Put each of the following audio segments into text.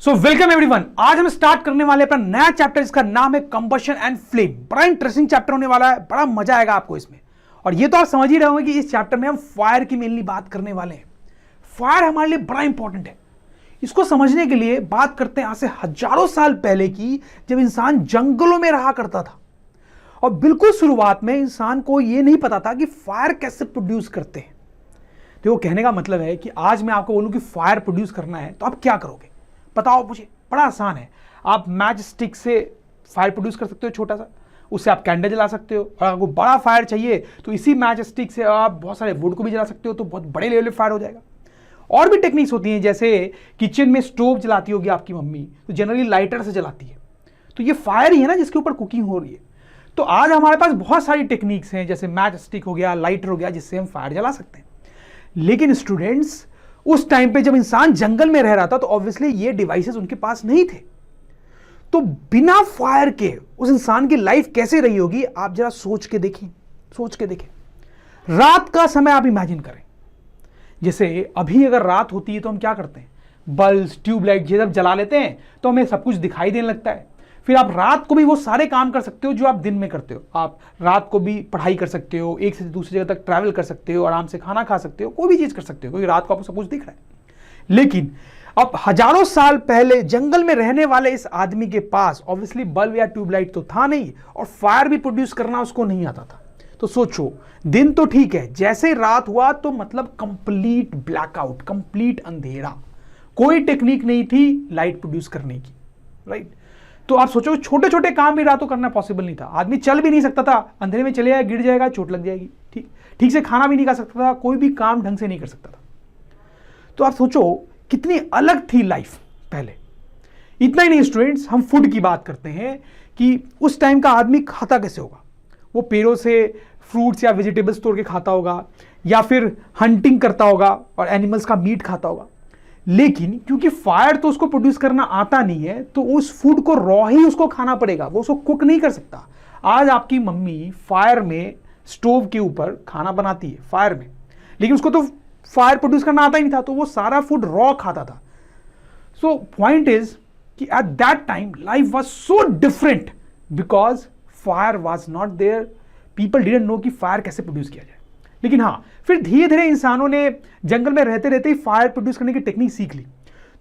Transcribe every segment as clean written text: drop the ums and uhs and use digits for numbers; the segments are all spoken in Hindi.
So welcome everyone. आज हम स्टार्ट करने वाले अपना नया चैप्टर जिसका नाम है कंबशन एंड फ्लेम। बड़ा इंटरेस्टिंग चैप्टर होने वाला है, बड़ा मजा आएगा आपको इसमें। और ये तो आप समझ ही रहे होंगे कि इस चैप्टर में हम फायर की मेनली बात करने वाले हैं। फायर हमारे लिए बड़ा इंपॉर्टेंट है। इसको समझने के लिए बात करते हैं आज से हजारों साल पहले की, जब इंसान जंगलों में रहा करता था। और बिल्कुल शुरुआत में इंसान को यह नहीं पता था कि फायर कैसे प्रोड्यूस करते हैं। देखो, कहने का मतलब है कि आज मैं आपको बोलूं कि फायर प्रोड्यूस करना है तो आप क्या करोगे बताओ मुझे। बड़ा आसान है। आप मैच स्टिक से फायर प्रोड्यूस कर सकते हो, छोटा सा, उससे आप कैंडल जला सकते हो। और अगर बड़ा फायर चाहिए तो इसी मैच स्टिक से आप बहुत सारे वुड को भी जला सकते हो, तो बहुत बड़े लेवल पे फायर हो जाएगा। और भी टेक्निक्स होती हैं, जैसे किचन में स्टोव जलाती होगी आपकी मम्मी, तो जनरली लाइटर से जलाती है। तो ये फायर ही है ना जिसके ऊपर कुकिंग हो रही है। तो आज हमारे पास बहुत सारी टेक्निक्स हैं, जैसे मैच स्टिक हो गया, लाइटर हो गया, जिससे हम फायर जला सकते हैं। लेकिन स्टूडेंट्स, उस टाइम पे जब इंसान जंगल में रह रहा था तो ऑब्वियसली ये डिवाइसेस उनके पास नहीं थे। तो बिना फायर के उस इंसान की लाइफ कैसे रही होगी, आप जरा सोच के देखें। रात का समय आप इमेजिन करें। जैसे अभी अगर रात होती है तो हम क्या करते हैं, बल्ब, ट्यूबलाइट ये सब जला लेते हैं तो हमें सब कुछ दिखाई देने लगता है। फिर आप रात को भी वो सारे काम कर सकते हो जो आप दिन में करते हो। आप रात को भी पढ़ाई कर सकते हो, एक से दूसरी जगह तक ट्रैवल कर सकते हो, आराम से खाना खा सकते हो, कोई भी चीज कर सकते हो, क्योंकि रात को आपको सब कुछ दिख रहा है। लेकिन अब हजारों साल पहले जंगल में रहने वाले इस आदमी के पास ऑब्वियसली बल्ब या ट्यूबलाइट तो था नहीं, और फायर भी प्रोड्यूस करना उसको नहीं आता था। तो सोचो, दिन तो ठीक है, जैसे रात हुआ तो मतलब कंप्लीट ब्लैकआउट, कंप्लीट अंधेरा। कोई टेक्निक नहीं थी लाइट प्रोड्यूस करने की, राइट। तो आप सोचो, छोटे छोटे काम भी रातों करना पॉसिबल नहीं था। आदमी चल भी नहीं सकता था, अंधेरे में चले जाए, गिर जाएगा, चोट लग जाएगी। ठीक से खाना भी नहीं खा सकता था, कोई भी काम ढंग से नहीं कर सकता था। तो आप सोचो कितनी अलग थी लाइफ पहले। इतना ही नहीं स्टूडेंट्स, हम फूड की बात करते हैं कि उस टाइम का आदमी खाता कैसे होगा। वो पेड़ों से फ्रूट्स या वेजिटेबल्स तोड़ के खाता होगा, या फिर हंटिंग करता होगा और एनिमल्स का मीट खाता होगा। लेकिन क्योंकि फायर तो उसको प्रोड्यूस करना आता नहीं है, तो उस फूड को रॉ ही उसको खाना पड़ेगा, वो उसको कुक नहीं कर सकता। आज आपकी मम्मी फायर में, स्टोव के ऊपर खाना बनाती है फायर में, लेकिन उसको तो फायर प्रोड्यूस करना आता ही नहीं था, तो वो सारा फूड रॉ खाता था। सो पॉइंट इज कि at that time life was so different because fire was not there. People didn't know कि फायर कैसे प्रोड्यूस किया जाए। लेकिन हाँ, फिर धीरे धीरे इंसानों ने जंगल में रहते रहते ही फायर प्रोड्यूस करने की टेक्निक सीख ली।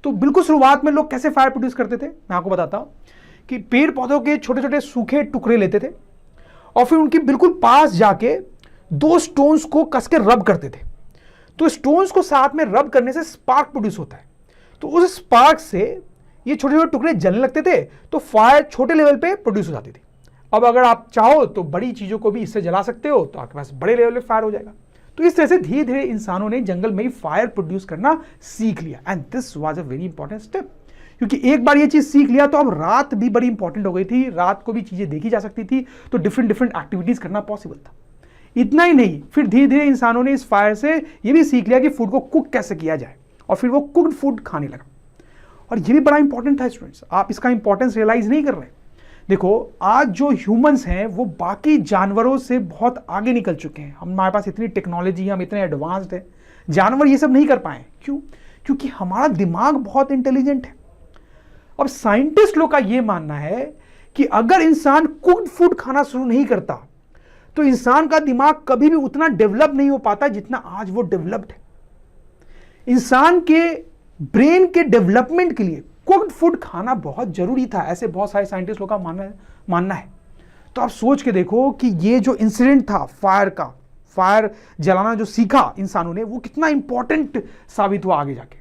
तो बिल्कुल शुरुआत में लोग कैसे फायर प्रोड्यूस करते थे, मैं आपको बताता हूं कि पेड़ पौधों के छोटे छोटे सूखे टुकड़े लेते थे और फिर उनके बिल्कुल पास जाके दो स्टोन्स को कस के रब करते थे। तो स्टोन्स को साथ में रब करने से स्पार्क प्रोड्यूस होता है। तो उस स्पार्क से ये छोटे छोटे टुकड़े जलने लगते थे, तो फायर छोटे लेवल पे प्रोड्यूस हो जाती थी। अब अगर आप चाहो तो बड़ी चीजों को भी इससे जला सकते हो, तो आपके पास बड़े लेवल पे फायर हो जाएगा। तो इस तरह से धीरे धीरे इंसानों ने जंगल में ही फायर प्रोड्यूस करना सीख लिया। And this was a very important step, क्योंकि एक बार ये चीज सीख लिया तो अब रात भी बड़ी इंपॉर्टेंट हो गई थी। रात को भी चीजें देखी जा सकती थी, तो डिफरेंट डिफरेंट एक्टिविटीज करना पॉसिबल था। इतना ही नहीं, फिर धीरे धीरे इंसानों ने इस फायर से ये भी सीख लिया कि फूड को कुक कैसे किया जाए, और फिर वो कुक्ड फूड खाने लगा। और ये भी बड़ा इंपॉर्टेंट था स्टूडेंट्स, आप इसका इंपॉर्टेंस रियलाइज नहीं कर रहे। देखो, आज जो ह्यूमंस हैं वो बाकी जानवरों से बहुत आगे निकल चुके हैं। हमारे पास इतनी टेक्नोलॉजी है, हम इतने एडवांस्ड हैं। जानवर ये सब नहीं कर पाए। क्यों? क्योंकि हमारा दिमाग बहुत इंटेलिजेंट है। अब साइंटिस्ट लोग का ये मानना है कि अगर इंसान कुक्ड फूड खाना शुरू नहीं करता तो इंसान का दिमाग कभी भी उतना डेवलप नहीं हो पाता जितना आज वो डेवलप्ड है। इंसान के ब्रेन के डेवलपमेंट के लिए कुक्ड फूड खाना बहुत जरूरी था, ऐसे बहुत सारे साइंटिस्ट लोग का मानना है। तो आप सोच के देखो कि ये जो इंसिडेंट था फायर का, फायर जलाना जो सीखा इंसानों ने, वो कितना इंपॉर्टेंट साबित हुआ आगे जाके।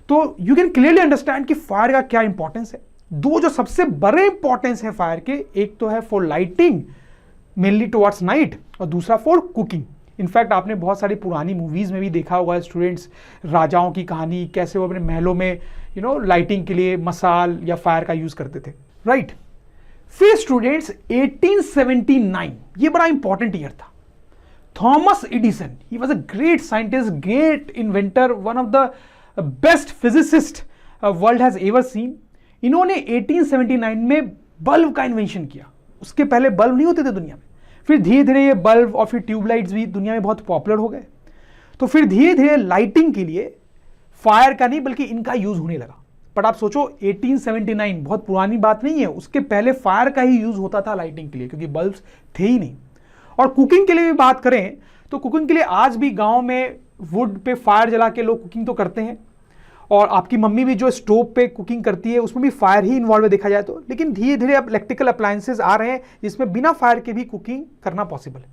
तो यू कैन क्लियरली अंडरस्टैंड कि फायर का क्या इंपॉर्टेंस है। दो जो सबसे बड़े इंपॉर्टेंस है फायर के, एक तो है for lighting mainly towards night, और दूसरा फॉर कुकिंग। इनफैक्ट आपने बहुत सारी पुरानी मूवीज में भी देखा होगा स्टूडेंट्स, राजाओं की कहानी, कैसे वो अपने महलों में लाइटिंग के लिए मसाल या फायर का यूज करते थे, राइट। फिर स्टूडेंट्स 1879, ये बड़ा इंपॉर्टेंट ईयर था। Thomas Edison, he was a great scientist, great inventor, one of the best physicist world has ever seen. इन्होंने 1879 में बल्ब का इन्वेंशन किया। उसके पहले बल्ब नहीं होते थे दुनिया में। फिर धीरे धीरे ये बल्ब और फिर ट्यूबलाइट्स भी दुनिया में बहुत पॉपुलर हो गए। तो फिर धीरे धीरे लाइटिंग के लिए फायर का नहीं बल्कि इनका यूज होने लगा। बट आप सोचो 1879 बहुत पुरानी बात नहीं है, उसके पहले फायर का ही यूज होता था लाइटिंग के लिए, क्योंकि बल्ब्स थे ही नहीं। और कुकिंग के लिए भी बात करें तो कुकिंग के लिए आज भी गांव में वुड पे फायर जला के लोग कुकिंग तो करते हैं, और आपकी मम्मी भी जो स्टोव पे कुकिंग करती है उसमें भी फायर ही इन्वॉल्व है देखा जाए तो। लेकिन धीरे धीरे अब इलेक्ट्रिकल अप्लायंसेज आ रहे हैं जिसमें बिना फायर के भी कुकिंग करना पॉसिबल है।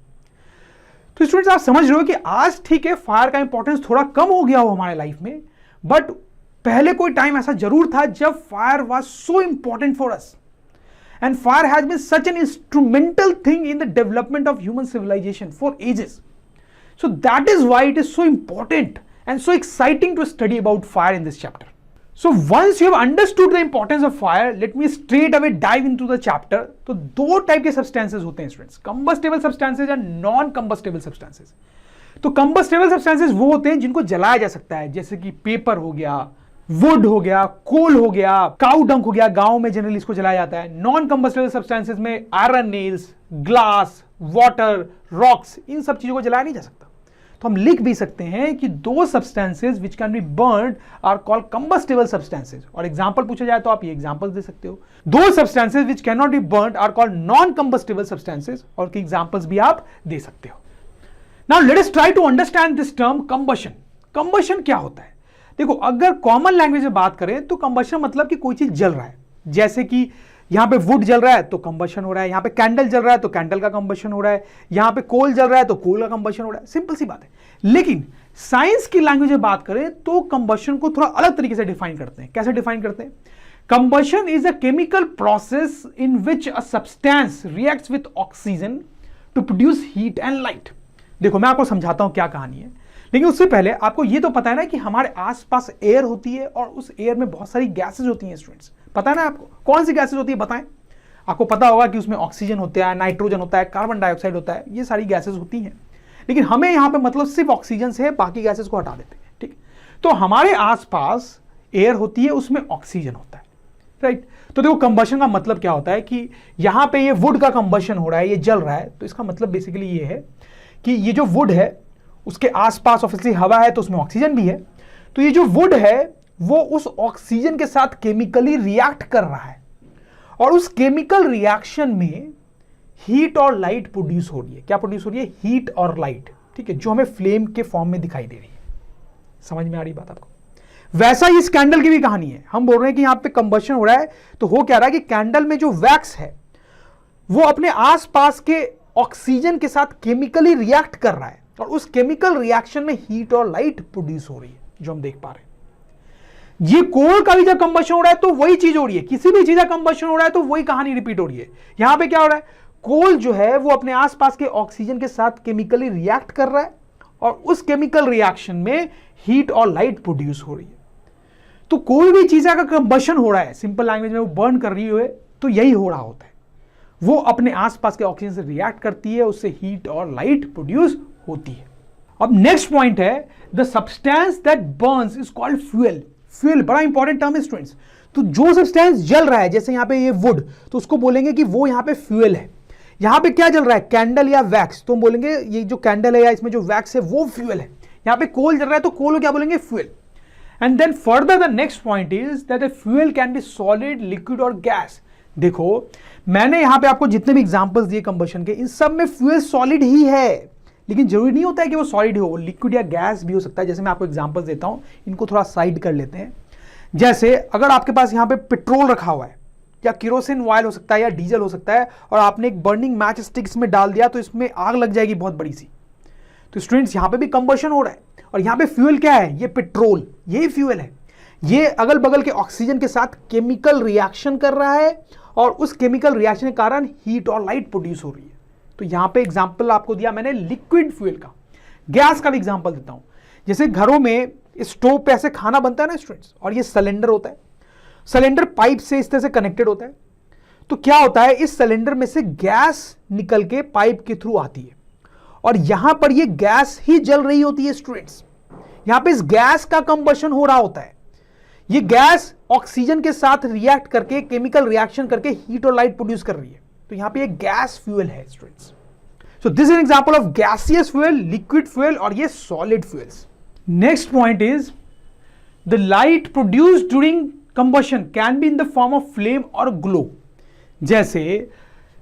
तो स्टूडेंट्स आप समझ रहे हो कि आज ठीक है फायर का इंपॉर्टेंस थोड़ा कम हो गया हो हमारे लाइफ में, बट पहले कोई टाइम ऐसा जरूर था जब fire was so important for us, and fire has been such an instrumental thing in the development of human civilisation for ages. So that is why it is so important and so exciting to study about fire in this chapter. So once you have understood the importance of fire, let me straight away dive into the chapter. तो दो टाइप के substances होते हैं students, combustible substances and non-combustible substances. तो combustible substances वो होते हैं जिनको जलाया जा सकता है, जैसे कि पेपर हो गया, वुड हो गया, कोल हो गया, काउ डंक हो गया, गांव में जनरली इसको जलाया जाता है. नॉन कंबस्टेबल सब्सटेंसेज में iron nails, glass, water, rocks, इन सब चीजों को जलाया नहीं जा सकता. तो हम लिख भी सकते हैं कि those substances which can be burned are called combustible substances. और एग्जांपल पूछा जाए तो आप ये एग्जांपल्स दे सकते हो. Those substances which can not be burned are called non combustible substances, और की एग्जांपल्स भी आप दे सकते हो. Now let us try to understand this term combustion. Combustion क्या होता है? देखो, अगर कॉमन लैंग्वेज में बात करें तो कंबशन मतलब कि कोई चीज जल रहा है. जैसे कि यहां पे वुड जल रहा है तो कंबशन हो रहा है, यहां पे कैंडल जल रहा है तो कैंडल का कंबशन हो रहा है, यहां पे कोल जल रहा है तो कोल का कंबशन हो रहा है. सिंपल सी बात है. लेकिन साइंस की लैंग्वेज में बात करें तो कंबशन को थोड़ा अलग तरीके से डिफाइन करते हैं. कैसे डिफाइन करते हैं? Combustion is a chemical process in which a substance reacts with oxygen to produce heat and light. देखो, मैं आपको समझाता हूं क्या कहानी है, लेकिन उससे पहले आपको यह तो पता है ना कि हमारे आसपास एयर होती है और उस एयर में बहुत सारी गैसेज होती हैं. स्टूडेंट्स, पता है ना आपको कौन सी गैसेज होती है? बताएं. आपको पता होगा कि उसमें ऑक्सीजन होता है, नाइट्रोजन होता है, कार्बन डाइऑक्साइड होता है, ये सारी गैसेज होती हैं. लेकिन हमें यहां पे मतलब सिर्फ ऑक्सीजन से है, बाकी गैसेज को हटा देते हैं. ठीक, तो हमारे आसपास एयर होती है, उसमें ऑक्सीजन होता है. राइट. तो देखो, कंबशन का मतलब क्या होता है कि यहां पे ये वुड का कंबशन हो रहा है, ये जल रहा है, तो इसका मतलब बेसिकली ये है कि ये जो वुड है उसके आसपास ऑब्वियसली हवा है तो उसमें ऑक्सीजन भी है. तो ये जो वुड है वो उस ऑक्सीजन के साथ केमिकली रिएक्ट कर रहा है, और उस केमिकल रिएक्शन में हीट और लाइट प्रोड्यूस हो रही है. क्या प्रोड्यूस हो रही है? हीट और लाइट. ठीक है, जो हमें फ्लेम के फॉर्म में दिखाई दे रही है. समझ में आ रही बात आपको? वैसा ही इस कैंडल की भी कहानी है. हम बोल रहे हैं कि यहां पे कंबशन हो रहा है, तो हो क्या रहा है कि कैंडल में जो वैक्स है वो अपने आसपास के ऑक्सीजन के साथ केमिकली रिएक्ट कर रहा है, और उस केमिकल रिएक्शन में हीट और लाइट प्रोड्यूस हो रही है, जो हम देख पा रहे हैं. ये कोल का भी जब कंबशन हो रहा है तो वही चीज हो रही है. किसी भी चीज का कंबशन हो रहा है तो वही कहानी रिपीट हो रही है. यहां पे क्या हो रहा है? कोल जो है वो अपने आसपास के ऑक्सीजन के साथ केमिकली रिएक्ट कर रहा है, और उस केमिकल रिएक्शन में हीट और लाइट प्रोड्यूस हो रही है. तो कोई भी चीज का कंबशन हो रहा है, सिंपल लैंग्वेज में वो बर्न कर रही है, तो यही हो रहा होता है. वो अपने आसपास के ऑक्सीजन से रिएक्ट करती है, उससे हीट और लाइट प्रोड्यूस होती है. अब नेक्स्ट पॉइंट है, the substance that Burns is called fuel. Fuel बड़ा इंपॉर्टेंट टर्म है स्टूडेंट्स. तो जो सब्सटेंस जल रहा है, जैसे यहां पे ये वुड, तो उसको बोलेंगे कि वो यहां पे फ्यूल है. यहां पे क्या जल रहा है? कैंडल या वैक्स, तो हम बोलेंगे ये जो कैंडल है या इसमें जो वैक्स है वो फ्यूल है. यहां पे कोल जल रहा है तो कोल को क्या बोलेंगे? Fuel. And then further the next point is that the fuel can be solid, liquid और गैस. देखो, मैंने यहां पे आपको जितने भी एग्जांपल्स दिए कंबशन के, इन सब में फ्यूल सॉलिड ही है, लेकिन जरूरी नहीं होता है कि वो सॉलिड हो, वो लिक्विड या गैस भी हो सकता है. जैसे मैं आपको एग्जांपल्स देता हूं, इनको थोड़ा साइड कर लेते हैं. जैसे अगर आपके पास यहां पे पेट्रोल रखा हुआ है, या केरोसिन ऑयल हो सकता है, या डीजल हो सकता है, और आपने एक बर्निंग मैच स्टिक इसमें डाल दिया तो इसमें आग लग जाएगी बहुत बड़ी सी. तो स्टूडेंट्स, यहां पे भी कंबशन हो रहा है, और यहां पे फ्यूल क्या है? ये पेट्रोल, यही फ्यूल है. ये अगल बगल के ऑक्सीजन के साथ केमिकल रिएक्शन कर रहा है, और उस केमिकल रिएक्शन के कारण हीट और लाइट प्रोड्यूस हो रही है. तो यहां पे एग्जांपल आपको दिया मैंने लिक्विड फ्यूल का. गैस का भी एग्जांपल देता हूं. जैसे घरों में स्टोव पे ऐसे खाना बनता है ना स्टूडेंट्स, और ये सिलेंडर होता है. सिलेंडर पाइप से इस तरह से कनेक्टेड होता है. तो क्या होता है, इस सिलेंडर में से गैस निकल के पाइप के थ्रू आती है, और यहां पर ये गैस ही जल रही होती है स्टूडेंट्स. यहां पे इस गैस का कंबशन हो रहा होता है. ये गैस ऑक्सीजन के साथ रिएक्ट करके, केमिकल रिएक्शन करके हीट और लाइट प्रोड्यूस कर रही है. तो यहां पे ये गैस फ्यूल है students. So this is an example of gaseous fuel, liquid fuel, और ये solid fuels. Next point is the light produced during combustion can be in the form of flame और ग्लो। जैसे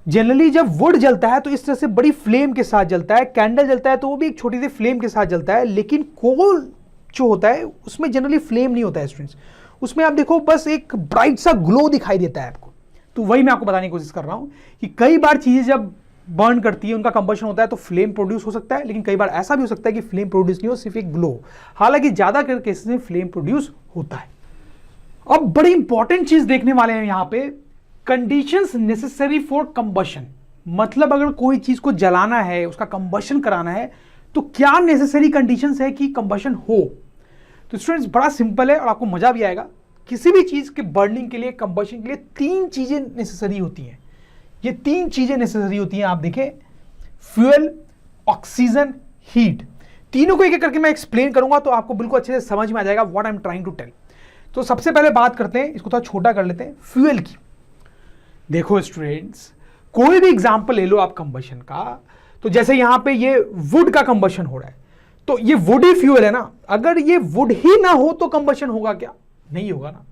जनरली जब वुड जलता है तो इस तरह से बड़ी फ्लेम के साथ जलता है, कैंडल जलता है तो वो भी एक छोटी सी फ्लेम के साथ जलता है, लेकिन कोल जो होता है उसमें जनरली फ्लेम नहीं होता है स्टूडेंट्स, उसमें आप देखो बस एक ब्राइट सा ग्लो दिखाई देता है आपको। तो वही मैं आपको बताने की कोशिश कर रहा हूं कि कई बार चीजें जब बर्न करती है, उनका कंबशन होता है तो फ्लेम प्रोड्यूस हो सकता है, लेकिन कई बार ऐसा भी हो सकता है कि फ्लेम प्रोड्यूस नहीं हो, सिर्फ एक ग्लो। हालांकि ज्यादा केसेस में फ्लेम प्रोड्यूस होता है। अब बड़ी इंपॉर्टेंट चीज देखने वाले हैं यहां पे, कंडीशंस नेसेसरी फॉर कंबशन। मतलब अगर कोई चीज को जलाना है, उसका कंबशन कराना है, तो क्या नेसेसरी कंडीशंस है कि कंबशन हो। तो स्टूडेंट्स बड़ा सिंपल है और आपको मजा भी आएगा। किसी भी चीज के बर्निंग के लिए, कंबशन के लिए 3 चीजें नेसेसरी होती हैं। ये 3 चीजें नेसेसरी होती हैं, आप देखें, फ्यूल, ऑक्सीजन, हीट। तीनों को एक एक करके मैं एक्सप्लेन करूंगा तो आपको बिल्कुल अच्छे से समझ में आ जाएगा what I am trying to tell. तो सबसे पहले बात करते हैं, इसको थोड़ा छोटा कर लेते हैं, फ्यूल की। देखो स्टूडेंट्स, कोई भी एग्जांपल ले लो आप कंबशन का, तो जैसे यहां पे ये वुड का कंबशन हो रहा है, तो ये वुड ही फ्यूल है ना। अगर ये वुड ही ना हो तो कंबशन होगा क्या? नहीं होगा ना।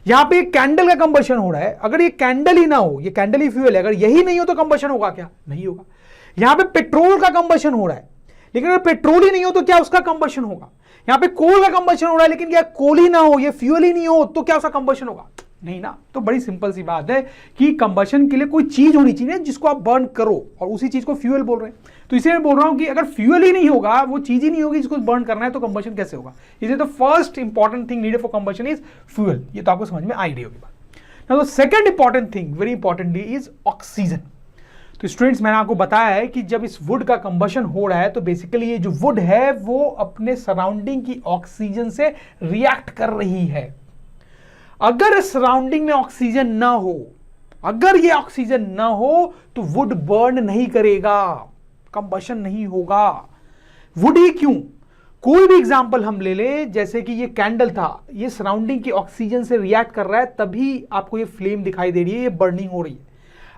यहां पे एक कैंडल का कंबशन हो रहा है, अगर ये कैंडल ही ना हो, ये कैंडल ही फ्यूल है, अगर यही नहीं हो तो कंबशन होगा क्या? नहीं होगा। यहां पे पेट्रोल का कंबशन हो रहा है, लेकिन अगर पेट्रोल ही नहीं हो तो क्या उसका कंबशन होगा? यहां पे कोल का कंबशन हो रहा है, लेकिन क्या कोल ही ना हो, ये फ्यूल ही नहीं हो तो क्या उसका कंबशन होगा? नहीं ना। तो बड़ी सिंपल सी बात है कि कंबशन के लिए कोई चीज होनी चाहिए जिसको आप बर्न करो, और उसी चीज को फ्यूल बोल रहे हैं। तो इसे मैं बोल रहा हूं कि अगर फ्यूल ही नहीं होगा, वो चीज ही नहीं होगी जिसको बर्न करना है, तो कंबशन कैसे होगा? इसलिए the first important thing needed for combustion is fuel. ये तो आपको समझ में आई होगी बात। Now the second important thing, very importantly, is oxygen. तो स्टूडेंट्स, मैंने आपको बताया है कि जब इस वुड का कंबशन हो रहा है तो बेसिकली ये जो वुड है वो अपने सराउंडिंग की ऑक्सीजन से रिएक्ट कर रही है। अगर सराउंडिंग में ऑक्सीजन ना हो, अगर ये ऑक्सीजन ना हो तो वुड बर्न नहीं करेगा, कंबशन नहीं होगा। वुड ही क्यों? कोई भी एग्जांपल हम ले लें, जैसे कि ये कैंडल था, ये सराउंडिंग की ऑक्सीजन से रिएक्ट कर रहा है, तभी आपको ये फ्लेम दिखाई दे रही है, ये बर्निंग हो रही है।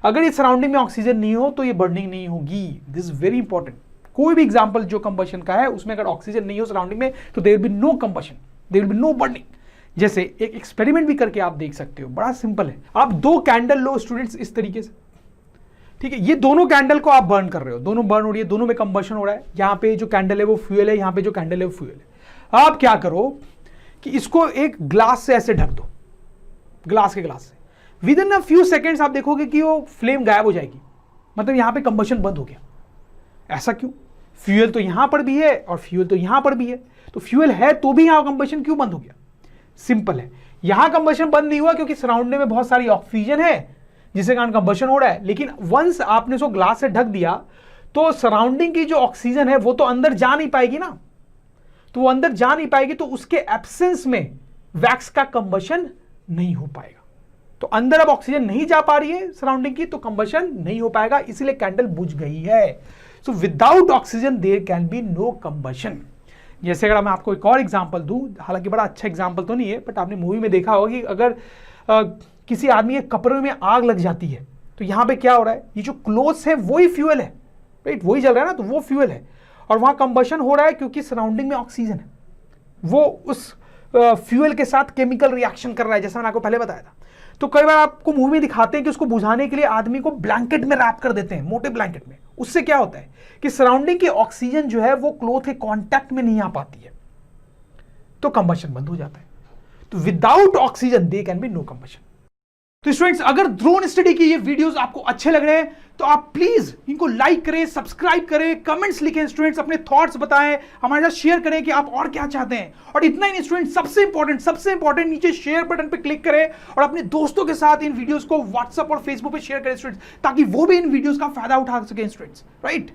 अगर ये सराउंडिंग में ऑक्सीजन नहीं हो तो ये बर्निंग नहीं होगी। This is very important. कोई भी एग्जांपल जो कंबशन का है, उसमें अगर ऑक्सीजन नहीं हो सराउंडिंग में तो there will be no combustion, there will be no burning. जैसे एक एक्सपेरिमेंट भी करके आप देख सकते हो, बड़ा सिंपल है। आप 2 कैंडल लो स्टूडेंट्स, इस तरीके से, ठीक है। ये दोनों कैंडल को आप बर्न कर रहे हो, दोनों बर्न हो रही है, दोनों में कंबशन हो रहा है। यहाँ पे जो कैंडल है वो फ्यूल है, यहाँ पे जो कैंडल है वो फ्यूल है। आप क्या करो कि इसको एक ग्लास से ऐसे ढक दो, ग्लास के ग्लास से। With in a few seconds आप देखोगे कि वो फ्लेम गायब हो जाएगी, मतलब यहाँ पे कंबशन बंद हो गया। ऐसा क्यों? फ्यूल तो यहां पर भी है और फ्यूल तो यहां पर भी है, तो फ्यूल है तो भी यहां कंबशन क्यों बंद हो गया? सिंपल है, यहां कंबशन बंद नहीं हुआ क्योंकि सराउंडिंग में बहुत सारी ऑक्सीजन है जिसके कारण कंबशन हो रहा है। लेकिन वंस आपने उसको ग्लास से ढक दिया तो सराउंडिंग की जो ऑक्सीजन है वो तो अंदर जा नहीं पाएगी ना, तो वो अंदर जा नहीं पाएगी, तो उसके एब्सेंस में वैक्स का कंबशन नहीं हो पाएगा। तो अंदर अब ऑक्सीजन नहीं जा पा रही है सराउंडिंग की, तो कंबशन नहीं हो पाएगा, इसलिए कैंडल बुझ गई है। So without oxygen there can be no combustion. जैसे अगर मैं आपको एक और एग्जांपल दूं, हालांकि बड़ा अच्छा एग्जांपल तो नहीं है, बट आपने मूवी में देखा होगा कि अगर किसी आदमी के कपड़े में आग लग जाती है तो यहां पे क्या हो रहा है, ये जो क्लोथ्स है वही फ्यूल है, राइट, वही जल रहा है ना, तो वो फ्यूल है और वहां कंबशन हो रहा है क्योंकि सराउंडिंग में ऑक्सीजन है, वो उस फ्यूल के साथ केमिकल रिएक्शन कर रहा है, जैसा मैंने आपको पहले बताया था। तो कई बार आपको मूवी में दिखाते हैं कि उसको बुझाने के लिए आदमी को ब्लैंकेट में रैप कर देते हैं, मोटे ब्लैंकेट में। उससे क्या होता है कि सराउंडिंग की ऑक्सीजन जो है वो क्लोथ के कांटेक्ट में नहीं आ पाती है, तो कंबशन बंद हो जाता है। तो without oxygen they can be no combustion. तो स्टूडेंट्स, अगर ड्रोन स्टडी की ये वीडियोस आपको अच्छे लग रहे हैं तो आप प्लीज इनको लाइक करें, सब्सक्राइब करें, कमेंट्स लिखें स्टूडेंट्स, अपने थॉट्स बताएं, हमारे साथ शेयर करें कि आप और क्या चाहते हैं। और इतना ही नहीं स्टूडेंट्स, सबसे इंपॉर्टेंट नीचे शेयर बटन पे क्लिक करें और अपने दोस्तों के साथ इन वीडियोस को व्हाट्सएप और फेसबुक पे शेयर करें स्टूडेंट्स, ताकि वो भी इन वीडियोस का फायदा उठा सकें स्टूडेंट्स, राइट।